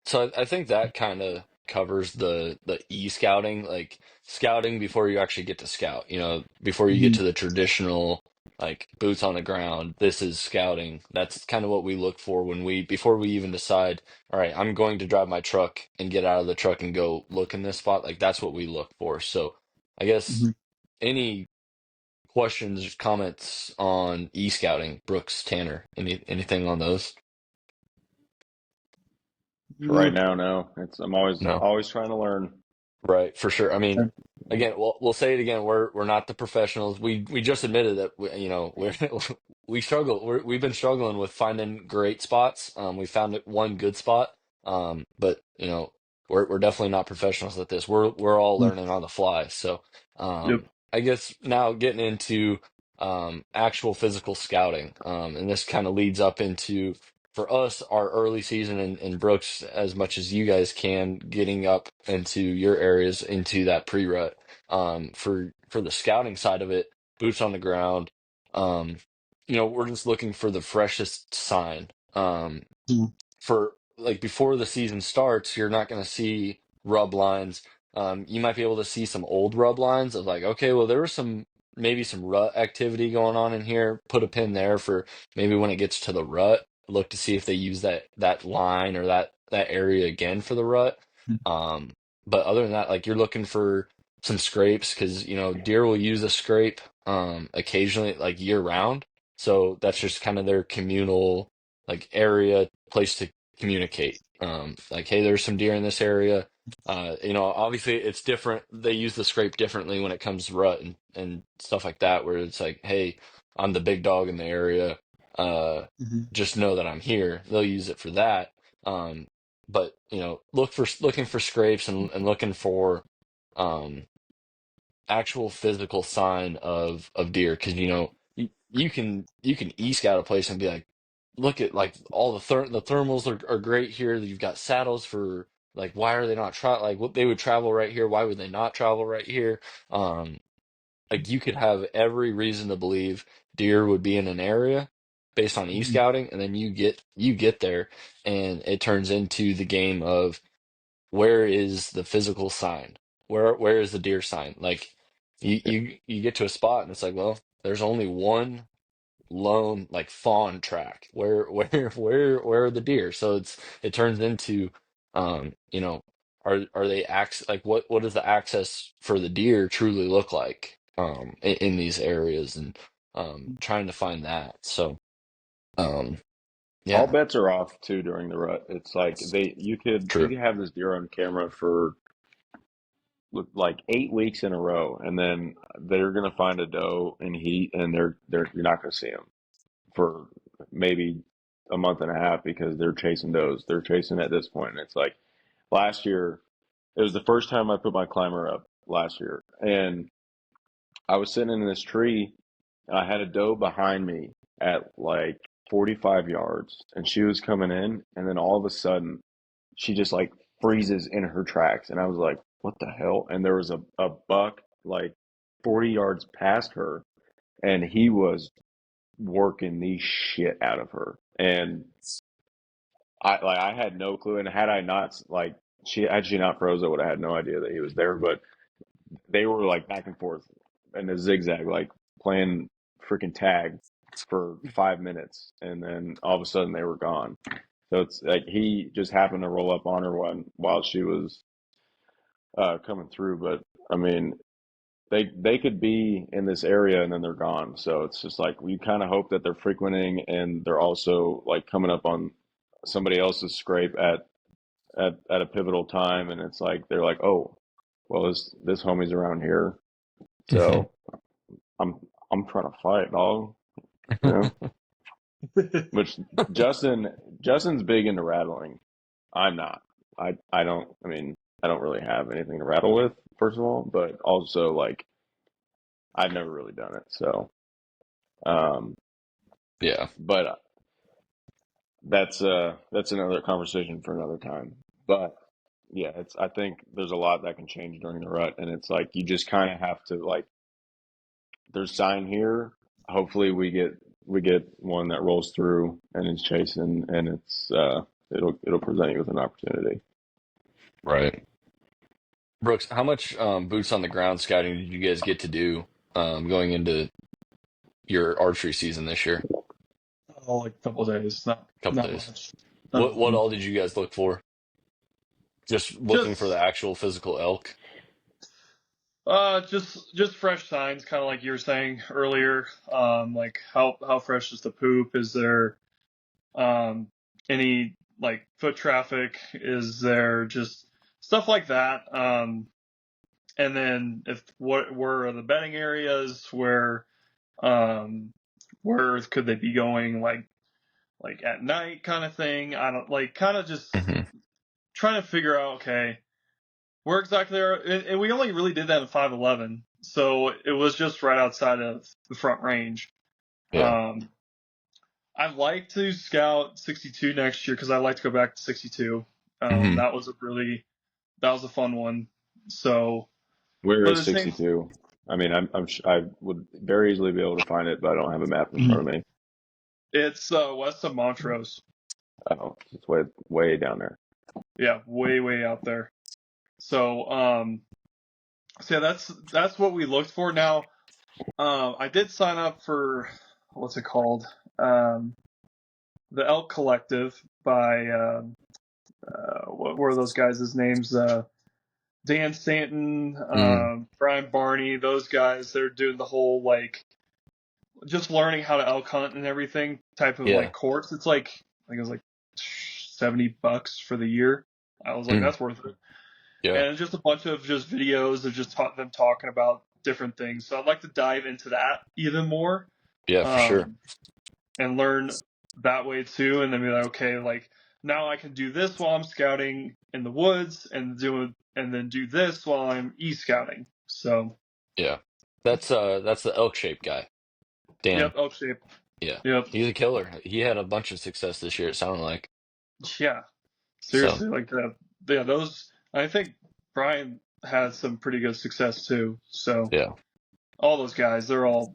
So I think that kind of covers the e-scouting, like scouting before you actually get to scout, before you get Mm-hmm. to the traditional like boots on the ground. This is scouting. That's kind of what we look for when before we even decide, all right, I'm going to drive my truck and get out of the truck and go look in this spot. Like that's what we look for. So I guess any questions, comments on e-scouting, Brooks, Tanner, anything on those? For right Mm-hmm. now, no. I'm No. always trying to learn. Right, for sure. I mean, again, we'll say it again. We're not the professionals. We just admitted that we're we struggle. We've been struggling with finding great spots. We found one good spot. But we're definitely not professionals at this. We're all learning on the fly. So, Yep. I guess now getting into actual physical scouting. And this kind of leads up into for us, our early season in Brooks, as much as you guys can, getting up into your areas into that pre-rut. For the scouting side of it, boots on the ground. Um, we're just looking for the freshest sign. Mm-hmm. For like before the season starts, you're not going to see rub lines. You might be able to see some old rub lines of like, okay, well, there was maybe some rut activity going on in here. Put a pin there for maybe when it gets to the rut, look to see if they use that line or that area again for the rut. Um, but other than that, like you're looking for some scrapes because deer will use a scrape occasionally, like year round. So that's just kind of their communal like area place to communicate. Like, hey, there's some deer in this area. Obviously it's different. They use the scrape differently when it comes to rut and stuff like that, where it's like, hey, I'm the big dog in the area. Uh, Mm-hmm. just know that I'm here. They'll use it for that. But looking for scrapes and looking for um actual physical sign of deer because you can e-scout a place and be like, look at like all the thermals are great here. You've got saddles for like why are they not like what they would travel right here, why would they not travel right here? um like you could have every reason to believe deer would be in an area based on Mm-hmm. e-scouting, and then you get there and it turns into the game of where is the physical sign? Where is the deer sign? Like you get to a spot and it's like, well, there's only one lone like fawn track. Where are the deer? So it turns into are they like what does the access for the deer truly look like in these areas and trying to find that. So um All yeah, bets are off too during the rut. It's like you true. could have this deer on camera for like 8 weeks in a row, and then they're gonna find a doe in heat, and they're you're not gonna see them for maybe a month and a half because they're chasing does. They're chasing at this point. And it's like last year, it was the first time I put my climber up last year, and I was sitting in this tree, and I had a doe behind me at like 45 yards, and she was coming in, and then all of a sudden, she just like freezes in her tracks, and I was like, "What the hell?" And there was a buck like 40 yards past her, and he was working the shit out of her, and I had no clue, and had I not like she not froze, I would have had no idea that he was there, but they were like back and forth in a zigzag, like playing freaking tag for 5 minutes, and then all of a sudden they were gone. So it's like he just happened to roll up on her while she was coming through. But I mean, they could be in this area and then they're gone. So it's just like we kind of hope that they're frequenting and they're also like coming up on somebody else's scrape at a pivotal time, and it's like they're like, oh, well, this homie's around here. So I'm I'm trying to fight, dog. You know, which Justin's big into rattling. I'm not. I don't. I mean, I don't really have anything to rattle with, first of all, but also like I've never really done it. So, um, Yeah, but that's another conversation for another time. But yeah, it's I think there's a lot that can change during the rut, and it's like you just kind of have to like there's sign here. Hopefully we get one that rolls through and is chasing, and it'll present you with an opportunity. right. Brooks, how much boots on the ground scouting did you guys get to do going into your archery season this year? Oh, like a couple days, A couple not days. much. What all did you guys look for? Just looking for the Just actual physical elk? just fresh signs, kind of like you were saying earlier. Like how fresh is the poop? Is there um any like foot traffic? Is there just stuff like that? And then if what where are the bedding areas? Um where could they be going? Like at night kind of thing. I don't like kind of just Hmm. trying to figure out. Okay, where exactly are and we only really did that in 511, so it was just right outside of the front range. Yeah. Um, I'd like to scout 62 next year because I like to go back to 62. Hmm. That was a fun one. So, Where but is the same, 62? I mean, I would very easily be able to find it, but I don't have a map in front of me. it's west of Montrose. Oh, it's way down there. Yeah, way out there. So, so yeah, that's what we looked for. Now, I did sign up for what's it called? Um, the Elk Collective by what were those guys' names? Dan Stanton, Mm. Brian Barney, those guys. They're doing the whole like just learning how to elk hunt and everything type of Yeah. like course. It's like I think it was like $70 for the year. I was like, Mm. that's worth it. Yeah. And just a bunch of just videos of just them talking about different things. So I'd like to dive into that even more. Yeah, for sure. Um, and learn that way too, and then be like, okay, like now I can do this while I'm scouting in the woods, and then do this while I'm scouting. So, Yeah. That's the elk shape guy, yep, Dan. elk shape, Yeah. yep, He's a killer. He had a bunch of success this year, it sounded like. yeah, So, seriously, like that, yeah, those. I think Brian had some pretty good success too. So yeah. all those guys, they're all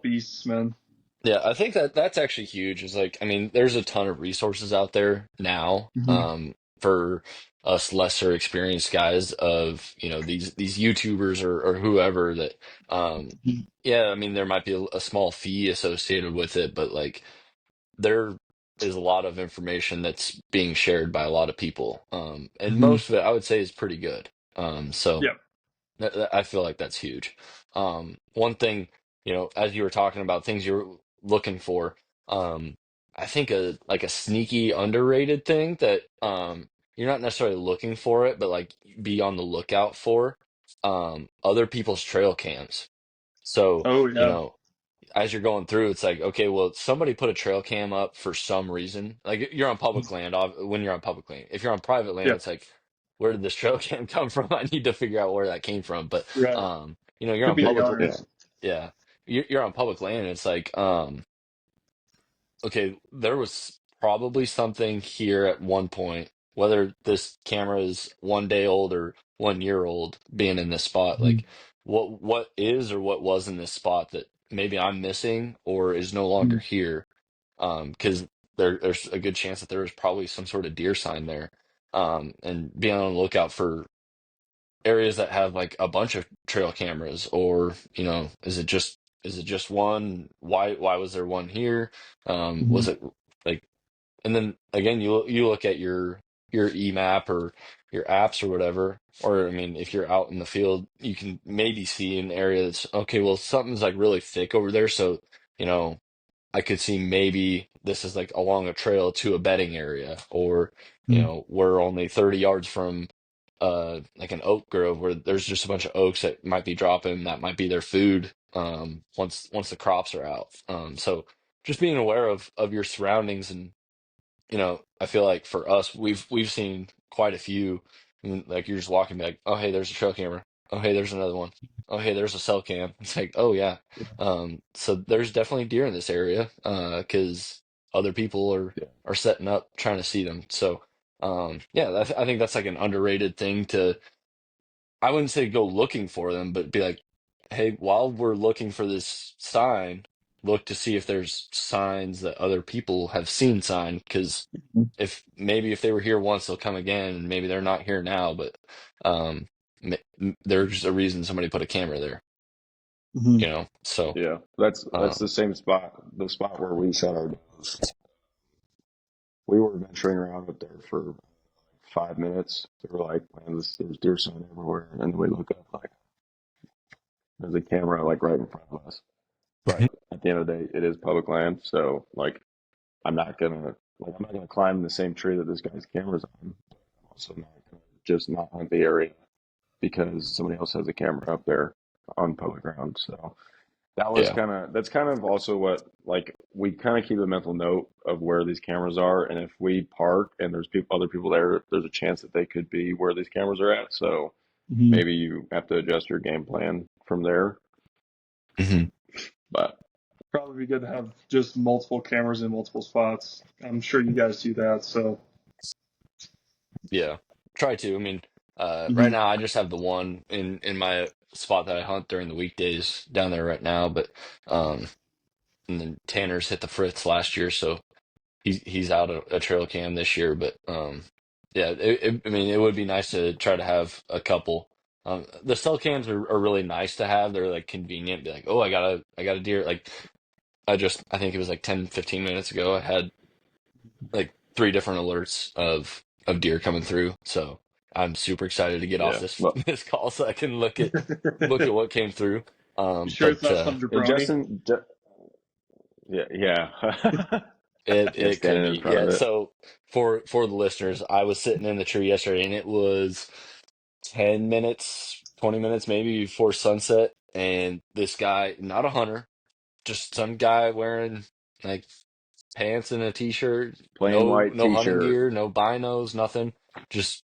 beasts, man. Yeah, I think that's actually huge. Is like, I mean, there's a ton of resources out there now, Hmm. for us lesser experienced guys of, these YouTubers or whoever that, yeah, I mean, there might be a small fee associated with it, but like there is a lot of information that's being shared by a lot of people, and Hmm. most of it I would say is pretty good. So. Yep. I feel like that's huge. One thing, as you were talking about things you're looking for, um, I think a sneaky underrated thing that you're not necessarily looking for it, but like be on the lookout for, other people's trail cams. So, Oh you yeah. know, as you're going through, it's like, okay, well, somebody put a trail cam up for some reason. Like you're on public land, when you're on public land. If you're on private land, Yeah. it's like, where did this trail cam come from? I need to figure out where that came from. But Right. you're Could on be a public, Yeah. gunner's. yeah, you're on public land. And it's like, okay, there was probably something here at one point, whether this camera is 1 day old or 1 year old, being in this spot, Mhm. like what is or what was in this spot that maybe I'm missing or is no longer here. Because there's a good chance that there was probably some sort of deer sign there. And being on the lookout for areas that have like a bunch of trail cameras, or is it just one? Why was there one here? Was Mhm. it like, and then again, you look at your emap or your apps or whatever, or I mean, if you're out in the field, you can maybe see an area that's okay. Well, something's like really thick over there, so you know I could see maybe this is like along a trail to a bedding area, or Mhm. we're only 30 yards from like an oak grove where there's just a bunch of oaks that might be dropping, that might be their food. once the crops are out. So just being aware of your surroundings, and I feel like for us, we've seen quite a few, and like you're just walking, be like, oh hey, there's a trail camera. Oh hey, there's another one. Oh hey, there's a cell cam. It's like, oh yeah. So there's definitely deer in this area, because other people Yeah. are setting up trying to see them. So yeah, I think that's like an underrated thing to, I wouldn't say go looking for them, but be like, hey, while we're looking for this sign, look to see if there's signs that other people have seen sign. Because if they were here once, they'll come again, and maybe they're not here now, but um, there's a reason somebody put a camera there. Mm-hmm. So Yeah. That's um, the same spot, the spot where we shot our does. We were venturing around up there for 5 minutes. We were like, man, there's deer sign everywhere. And then we look up, like, there's a camera, like, right in front of us. But at the end of the day, it is public land. So, like, I'm not gonna climb the same tree that this guy's camera's on. I'm also not gonna just not hunt the area because somebody else has a camera up there on public ground. So yeah. that's kind of also what, like, we kind of keep a mental note of where these cameras are, and if we park and there's other people there, there's a chance that they could be where these cameras are at. So Mm-hmm. maybe you have to adjust your game plan from there. Mhm. But Probably be good to have just multiple cameras in multiple spots. I'm sure you guys do that. So, Yeah, try to. I mean, right mm-hmm. now I just have the one in my spot that I hunt during the weekdays down there right now, but um, and then Tanner's hit the fritz last year, so he's out a trail cam this year. But yeah, I mean, it would be nice to try to have a couple. The cell cams are really nice to have. They're like convenient. Be like, oh, I got a deer. Like I think it was like 10, 15 minutes ago. I had like three different alerts of deer coming through. So I'm super excited to get off yeah, this well, this call so I can look at You what came through. sure it's But not some and jabroni? Yeah, yeah. Yeah, it could standing in be, front of yeah. it. So for the listeners, I was sitting in the tree yesterday, and it was 10 minutes, 20 minutes maybe before sunset, and this guy, not a hunter, just some guy wearing like pants and a t-shirt, Plain no white no hunting t-shirt. gear, no binos, nothing, just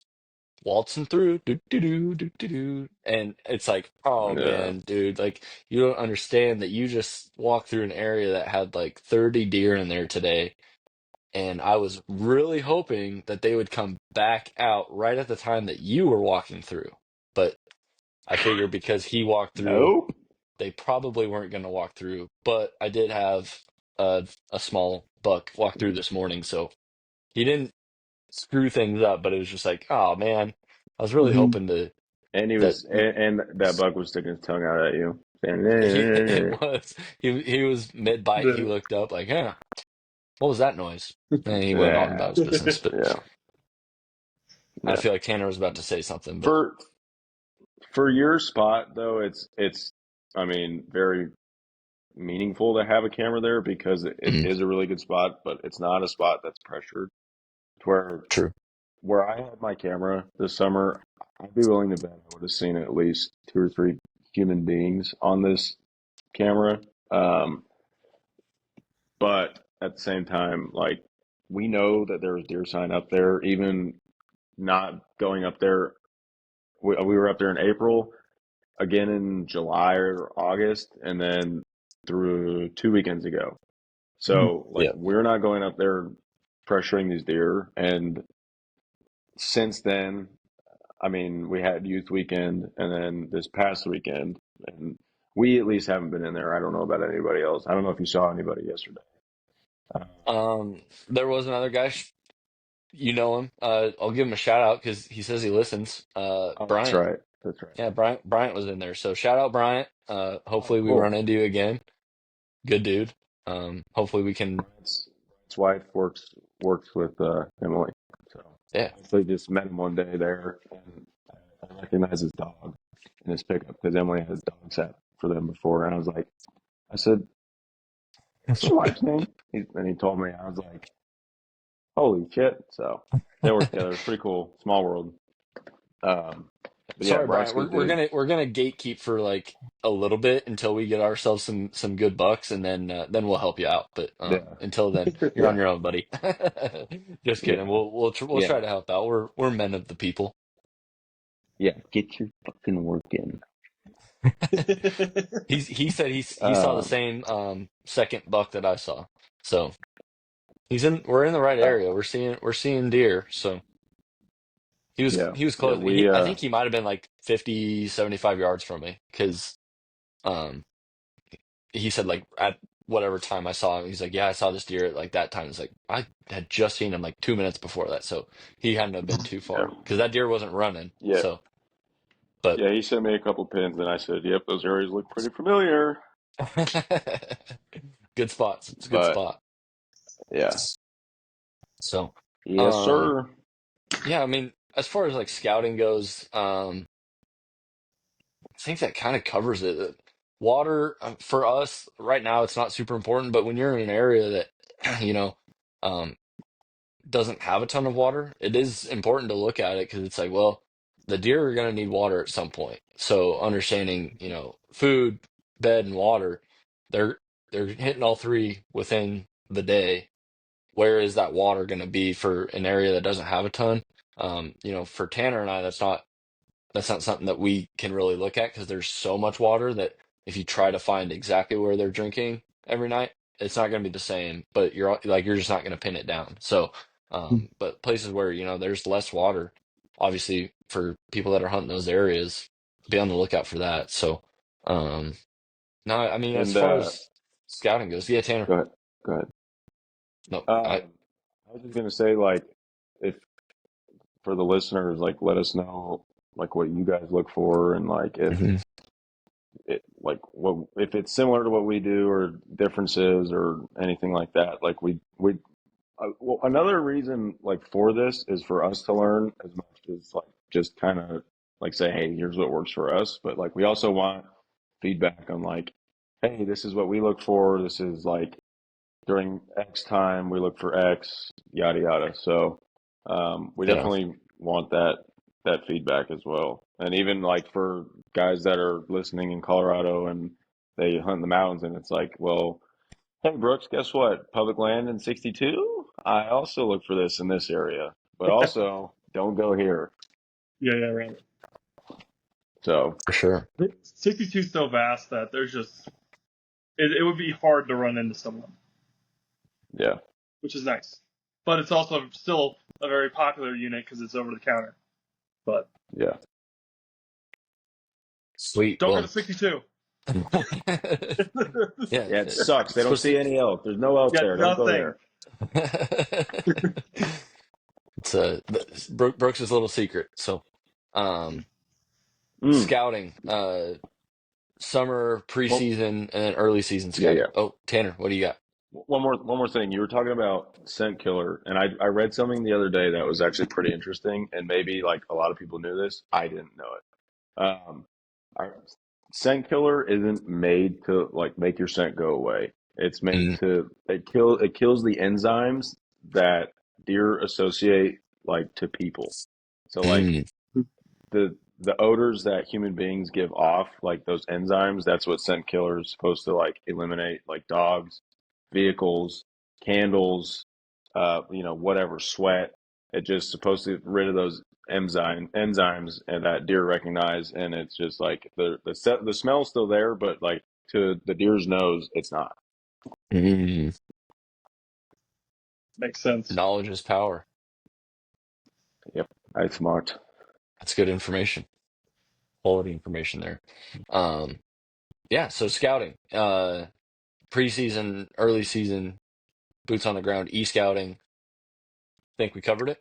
waltzing through, do do do do do do, and it's like, oh Yeah. man, dude, like you don't understand that you just walked through an area that had like 30 deer in there today, and I was really hoping that they would come back out right at the time that you were walking through, but I figured because he walked through, Nope. they probably weren't going to walk through. But I did have a small buck walk through this morning, so he didn't screw things up, but it was just like, oh man, I was really Mm-hmm. hoping to And that and that buck was sticking his tongue out at you. it Saying, was he was mid bite. He The looked up like, huh, what was that noise? And he went on about yeah, his business. But yeah, I yeah. feel like Tanner was about to say something, but For for your spot though, it's I mean, very meaningful to have a camera there because it mm, is a really good spot, but it's not a spot that's pressured. To true. where I had my camera this summer, I'd be willing to bet I would have seen at least two or three human beings on this camera. Um, but at the same time, like, we know that there was deer sign up there, even not going up there. We were up there in April, again in July or August, and then through 2 weekends ago. So, like, Yeah. we're not going up there pressuring these deer. And since then, I mean, we had youth weekend and then this past weekend, and we at least haven't been in there. I don't know about anybody else. I don't know if you saw anybody yesterday. Uh, There was another guy. You know him. I'll give him a shout out because he says he listens. oh, that's Bryant. right. That's right. Yeah, Bryant was in there. So shout out Bryant. Oh, Hopefully we run cool. into you again. Good dude. Hopefully we can. Brian's wife works with Emily, so Yeah. I actually just met him one day there, and I recognized his dog in his pickup because Emily has dog sat for them before, and I was like, I said, "What's your wife's name?" And he told me. I was like, "Holy shit!" So they work together. It's pretty cool. Small world. Um, But yeah, Sorry, Brian. Nebraska's We're big. gonna gatekeep for like a little bit until we get ourselves some good bucks, and then we'll help you out. But Yeah, until then, you're on yeah, your own, buddy. Just kidding. yeah, We'll yeah, try to help out. We're men of the people. yeah. Get your fucking work in. He said he saw the Um, same second buck that I saw. So we're in the right uh, area. We're seeing deer. So yeah, he was yeah. close. I think he might have been like 50, 75 yards from me because um he said like at whatever time I saw him, he's like, yeah, I saw this deer at like that time. It's like I had just seen him like 2 minutes before that, so he hadn't have been too yeah, far because that deer wasn't running. yeah, So, but yeah. He sent me a couple pins, and I said, "Yep, those areas look pretty familiar." good spots. It's a good But spot. yeah, So, yes, um, sir. yeah, I mean, as far as like scouting goes, I think that kind of covers it. Water for us right now, it's not super important, but when you're in an area that, um, doesn't have a ton of water, it is important to look at it because it's like, well, the deer are going to need water at some point. So understanding, food, bed, and water, they're they're hitting all three within the day. Where is that water going to be for an area that doesn't have a ton? For Tanner and I, that's not something that we can really look at because there's so much water that if you try to find exactly where they're drinking every night, it's not going to be the same, but you're just not going to pin it down. So, but places where, there's less water, obviously for people that are hunting those areas, be on the lookout for that. So, um, no, I mean, as And far as scouting goes, yeah, Tanner, go ahead, go ahead. no, I was just gonna say, like, if for the listeners, like, let us know, like, what you guys look for, and like, if Mhm. it, like, what if it's similar to what we do, or differences, or anything like that. Like, well, another reason, like, for this is for us to learn as much as like just kind of like say, hey, here's what works for us. But like, we also want feedback on like, hey, this is what we look for. This is like during X time we look for X, yada yada. So we Yeah, definitely want that feedback as well. And even like for guys that are listening in Colorado and they hunt in the mountains, and it's like, well, hey Brooks, guess what? Public land in 62. I also look for this in this area, but also don't go here. Yeah, yeah, right. So for sure. 62 is so vast that there's just it would be hard to run into someone, yeah, which is nice. But it's also still a very popular unit because it's over the counter. But yeah, Sweet. don't go to Well, 62. yeah, yeah. It sucks. They it's don't supposed see any elk. There's no elk Get there. Don't go nothing. there. It's Brooks' little secret. So, um, Mm. scouting, summer, Well, preseason, and then early season yeah, scouting. yeah. Oh, Tanner, what do you got? One more thing. You were talking about scent killer, and I read something the other day that was actually pretty interesting, and maybe like a lot of people knew this. I didn't know it. Our scent killer isn't made to like make your scent go away. It's made Mm, to it kills the enzymes that deer associate like to people. So like mm, the odors that human beings give off, like those enzymes, that's what scent killer is supposed to like eliminate, like dogs, vehicles, candles, whatever, sweat. It just supposed to get rid of those enzymes and that deer recognize, and it's just like the smell's still there, but like to the deer's nose, it's not. mm. Makes sense. Knowledge is power. Yep, I smart. That's good information. Quality information there. Um, yeah. So scouting, preseason, early season, boots on the ground, e-scouting. Think we covered it.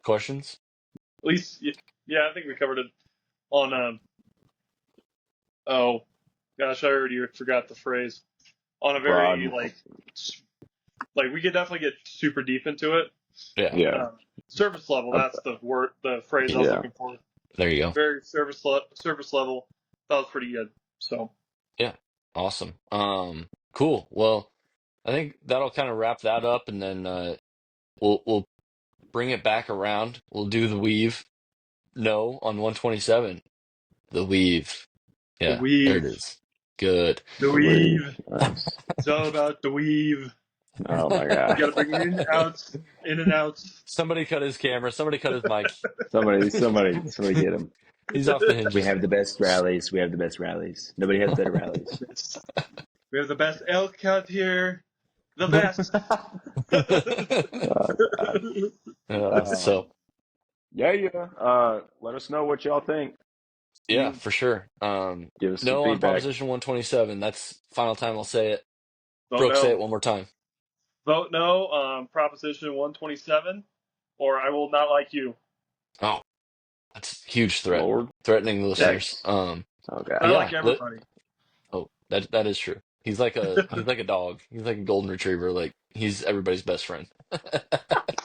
Questions? At least, yeah, I think we covered it on. Oh, gosh, I already forgot the phrase. On a very Broad. like we could definitely get super deep into it. Yeah. Yeah. Surface level. Uh, That's the word, the phrase I was yeah. looking for. There you go. Very surface level. That was pretty good. So Yeah. Awesome. Cool. Well, I think that'll kind of wrap that up, and then we'll bring it back around. We'll do the weave no on 127. The weave. The Yeah, there it weave. is. Good. The The wave. weave. Nice. It's all about the weave. Oh my You got to god. bring in and outs. Somebody cut his camera. Somebody cut his mic. Somebody get him. He's off the We hinges. have the best rallies. We have the best rallies. Nobody has better rallies. We have the best elk out here. The best. Oh god. So Yeah. Let us know what y'all think. yeah, for sure. Give us some No on feedback. Proposition 127. That's final time I'll say it. Vote Brooke, say no. it one more time. Vote no on Proposition 127, or I will not like you. Oh, that's a huge threat. Lord. Threatening the listeners. Yikes. Oh I god. like Yeah. everybody. Oh, that is true. He's like a dog. He's like a golden retriever. Like he's everybody's best friend.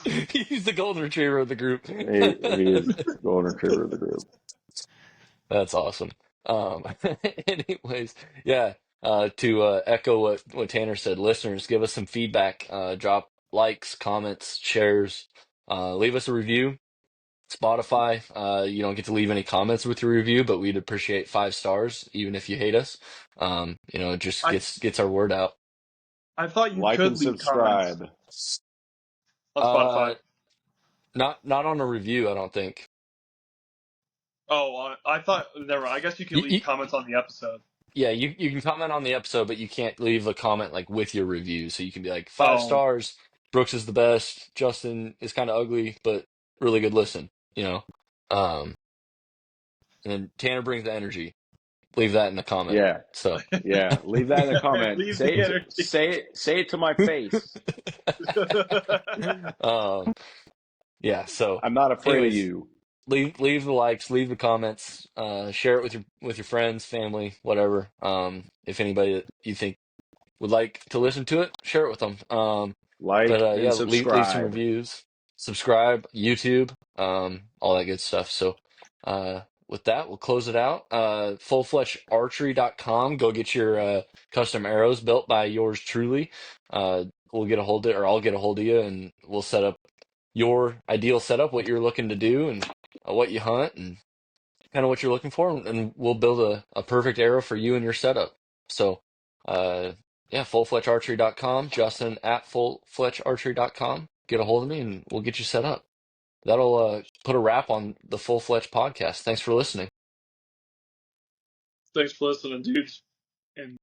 He's the golden retriever of the group. He is the golden retriever of the group. That's awesome. Um, anyways, yeah. To echo what Tanner said, listeners, give us some feedback. Drop likes, comments, shares. Leave us a review. Spotify, you don't get to leave any comments with your review, but we'd appreciate 5 stars, even if you hate us. It just I gets our word out. I thought you Like and could leave comments subscribe. on Uh, Spotify. not on a review, I don't think. Oh, I thought. Never mind. I guess you can You, leave you, comments on the episode. yeah, you can comment on the episode, but you can't leave a comment like with your review. So you can be like five Oh, stars. Brooks is the best. Justin is kind of ugly, but really good listen. Um, and then Tanner brings the energy. Leave that in the comment. Yeah. So. Yeah. Leave that in a comment. leave the energy. Say it to my face. um, yeah. So, I'm not afraid of anyways, you. leave the likes, leave the comments, share it with your friends, family, whatever. If anybody that you think would like to listen to it, share it with them. But Like yeah, and leave some subscribe. reviews, subscribe, YouTube, all that good stuff. So, with that, we'll close it out. Fullfletchedarchery.com. Go get your custom arrows built by yours truly. We'll get a hold of it, or I'll get a hold of you, and we'll set up your ideal setup, what you're looking to do, and what you hunt, and kind of what you're looking for, and we'll build a perfect arrow for you and your setup. So, yeah, fullfletchearchery.com, Justin at fullfletchearchery.com. Get a hold of me and we'll get you set up. That'll put a wrap on the Full Fletch podcast. Thanks for listening. Thanks for listening, dudes. And